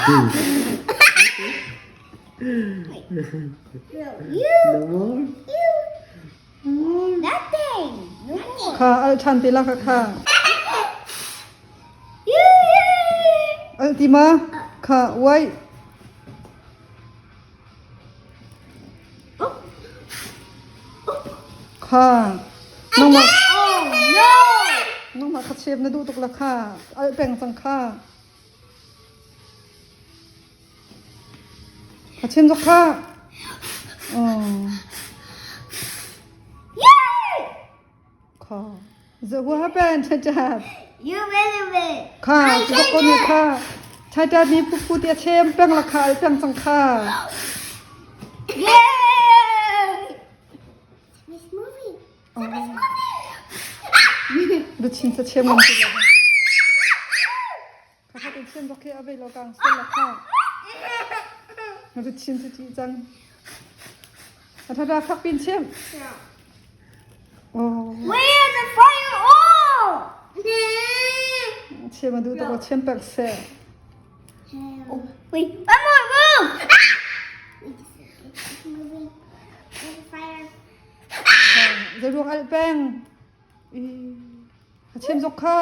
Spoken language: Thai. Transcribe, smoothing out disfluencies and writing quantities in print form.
No more. Nothing. No more. ค่ะเอาชันติละค่ะเอาติมาค่ะไว้ค่ะน้องมา Oh no. น้องมาขัดเชฟนะดูตุกละค่ะเอาแบ่งสังค่ะขัดเชฟสักค่ะอ๋อ Yay! ค่ะ what happened ใช่จ้ะ You made it. ค่ะทุกคนเนี่ยค่ะใช่จ้ะนี่ผู้เตี้ยเชมแป้งราคาแป้งสังค่ะ Yay! It's moving. It's moving. ดูชิมจะเชมมันสิเลยค่ะถ้าเป็นเชมโอเคเอาไปเรากลางเส้นละค่ะดูชิมจะจีจังถ้าได้พักปินเชมโอ้ Where's the fire all? เชมมาดูตัวเชมแป้งเซ่ Oh, wait, one more room. It's moving. There's a fire. จะรวงไอ้แป้งเชมจกค่ะ